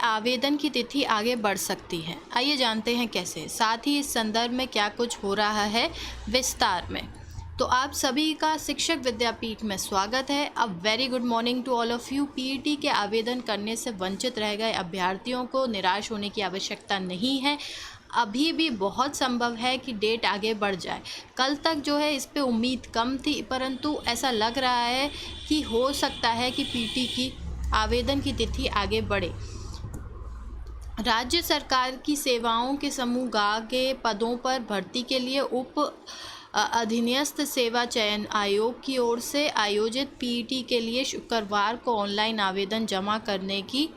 आवेदन की तिथि आगे बढ़ सकती है। आइए जानते हैं कैसे, साथ ही इस संदर्भ में क्या कुछ हो रहा है विस्तार में। तो आप सभी का शिक्षक विद्यापीठ में स्वागत है। A very good morning to all of you. PET के आवेदन करने से वंचित रह गए अभ्यर्थियों को निराश होने की आवश्यकता नहीं है। अभी भी बहुत संभव है कि डेट आगे बढ़ जाए। कल तक जो है इस पे उम्मीद कम थी, परंतु ऐसा लग रहा है कि हो सकता है कि पीटी की आवेदन की तिथि आगे बढ़े। राज्य सरकार की सेवाओं के समूह गा के पदों पर भर्ती के लिए उप अधीनस्थ सेवा चयन आयोग की ओर से आयोजित पीईटी के लिए शुक्रवार को ऑनलाइन आवेदन जमा करने की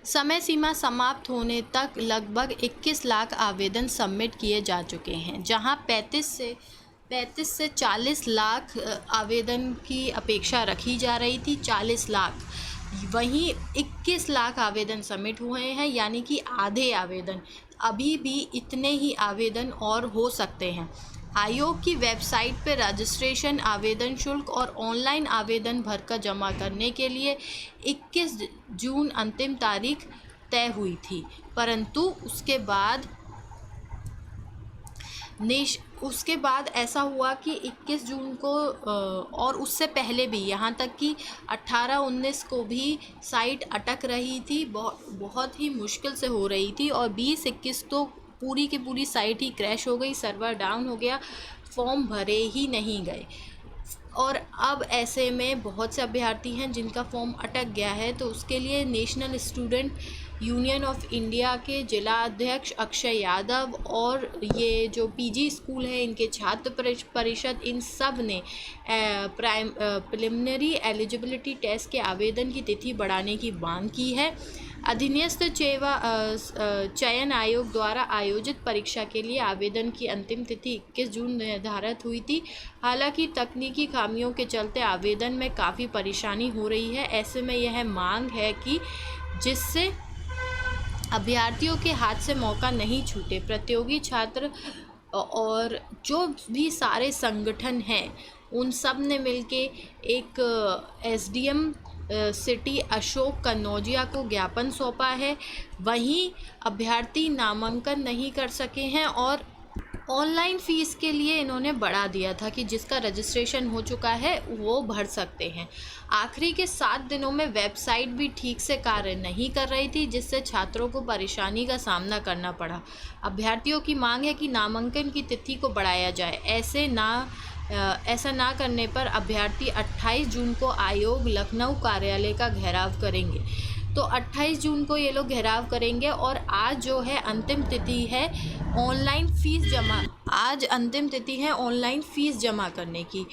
समय सीमा समाप्त होने तक लगभग 21 लाख आवेदन सबमिट किए जा चुके हैं, जहां 35 से 40 लाख आवेदन की अपेक्षा रखी जा रही थी। 40 लाख, वहीं 21 लाख आवेदन सबमिट हुए हैं, यानी कि आधे आवेदन। अभी भी इतने ही आवेदन और हो सकते हैं। आयोग की वेबसाइट पर रजिस्ट्रेशन, आवेदन शुल्क और ऑनलाइन आवेदन भरकर जमा करने के लिए 21 जून अंतिम तारीख तय हुई थी, परंतु उसके बाद ऐसा हुआ कि 21 जून को और उससे पहले भी, यहाँ तक कि 18-19 को भी साइट अटक रही थी, बहुत ही मुश्किल से हो रही थी, और 20-21 तो पूरी की पूरी साइट ही क्रैश हो गई, सर्वर डाउन हो गया, फॉर्म भरे ही नहीं गए। और अब ऐसे में बहुत से अभ्यर्थी हैं जिनका फॉर्म अटक गया है, तो उसके लिए national student union of India के जिला अध्यक्ष अक्षय यादव और ये जो पीजी स्कूल है इनके छात्र परिषद, इन सब ने प्रिलिमिनरी एलिजिबिलिटी टेस्ट के आवेदन की तिथि बढ़ाने की मांग की है। अधीनस्थ चयन आयोग द्वारा आयोजित परीक्षा के लिए आवेदन की अंतिम तिथि 21 जून निर्धारित हुई थी। हालांकि तकनीकी खामियों के चलते आवेदन में काफ़ी परेशानी हो रही है। ऐसे में यह मांग है कि जिससे अभ्यर्थियों के हाथ से मौका नहीं छूटे। प्रतियोगी छात्र और जो भी सारे संगठन हैं उन सब ने मिलके एक एसडीएम सिटी अशोक कन्नौजिया को ज्ञापन सौंपा है। वहीं अभ्यर्थी नामांकन नहीं कर सके हैं और ऑनलाइन फ़ीस के लिए इन्होंने बढ़ा दिया था कि जिसका रजिस्ट्रेशन हो चुका है वो भर सकते हैं। आखिरी के 7 दिनों में वेबसाइट भी ठीक से कार्य नहीं कर रही थी, जिससे छात्रों को परेशानी का सामना करना पड़ा। अभ्यर्थियों की मांग है कि नामांकन की तिथि को बढ़ाया जाए। ऐसा ना करने पर अभ्यर्थी 28 जून को आयोग लखनऊ कार्यालय का घेराव करेंगे। तो 28 जून को ये लोग घेराव करेंगे और आज जो है अंतिम तिथि है ऑनलाइन फ़ीस जमा करने की।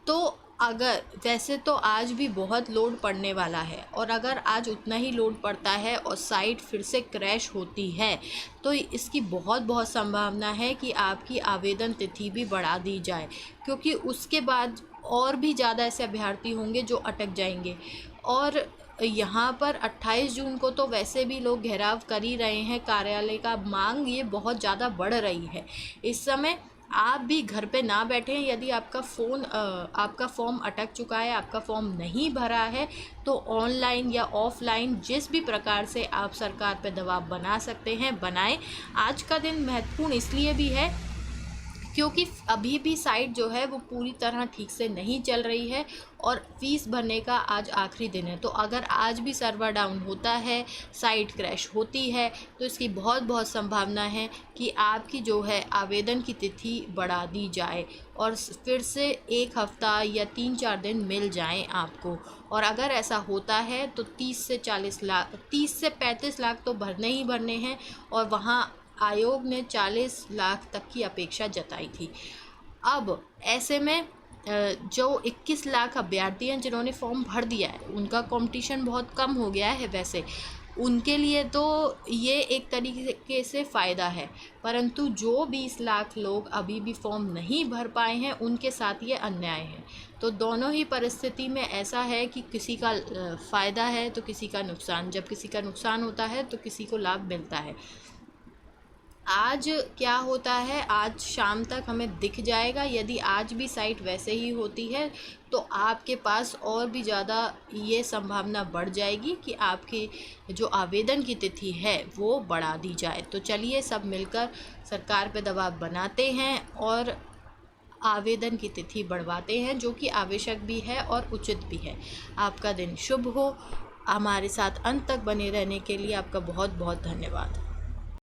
तो अगर वैसे तो आज भी बहुत लोड पड़ने वाला है, और अगर आज उतना ही लोड पड़ता है और साइट फिर से क्रैश होती है तो इसकी बहुत संभावना है कि आपकी आवेदन तिथि भी बढ़ा दी जाए, क्योंकि उसके बाद और भी ज़्यादा ऐसे अभ्यर्थी होंगे जो अटक जाएंगे। और यहाँ पर 28 जून को तो वैसे भी लोग घेराव कर ही रहे हैं कार्यालय का। मांग ये बहुत ज़्यादा बढ़ रही है। इस समय आप भी घर पे ना बैठें। यदि आपका फॉर्म अटक चुका है, आपका फॉर्म नहीं भरा है, तो ऑनलाइन या ऑफलाइन जिस भी प्रकार से आप सरकार पे दबाव बना सकते हैं, बनाएं। आज का दिन महत्वपूर्ण इसलिए भी है क्योंकि अभी भी साइट जो है वो पूरी तरह ठीक से नहीं चल रही है और फ़ीस भरने का आज आखिरी दिन है। तो अगर आज भी सर्वर डाउन होता है, साइट क्रैश होती है, तो इसकी बहुत संभावना है कि आपकी जो है आवेदन की तिथि बढ़ा दी जाए और फिर से 1 हफ़्ता या 3-4 दिन मिल जाएं आपको। और अगर ऐसा होता है तो 30 से 35 लाख तो भरने ही भरने हैं, और वहाँ आयोग ने 40 लाख तक की अपेक्षा जताई थी। अब ऐसे में जो 21 लाख अभ्यर्थी हैं जिन्होंने फॉर्म भर दिया है, उनका कंपटीशन बहुत कम हो गया है। वैसे उनके लिए तो ये एक तरीके से फ़ायदा है, परंतु जो 20 लाख लोग अभी भी फॉर्म नहीं भर पाए हैं उनके साथ ये अन्याय है। तो दोनों ही परिस्थिति में ऐसा है कि किसी का फ़ायदा है तो किसी का नुकसान। जब किसी का नुकसान होता है तो किसी को लाभ मिलता है। आज क्या होता है, आज शाम तक हमें दिख जाएगा। यदि आज भी साइट वैसे ही होती है तो आपके पास और भी ज़्यादा ये संभावना बढ़ जाएगी कि आपकी जो आवेदन की तिथि है वो बढ़ा दी जाए। तो चलिए सब मिलकर सरकार पे दबाव बनाते हैं और आवेदन की तिथि बढ़वाते हैं, जो कि आवश्यक भी है और उचित भी है। आपका दिन शुभ हो। हमारे साथ अंत तक बने रहने के लिए आपका बहुत बहुत धन्यवाद।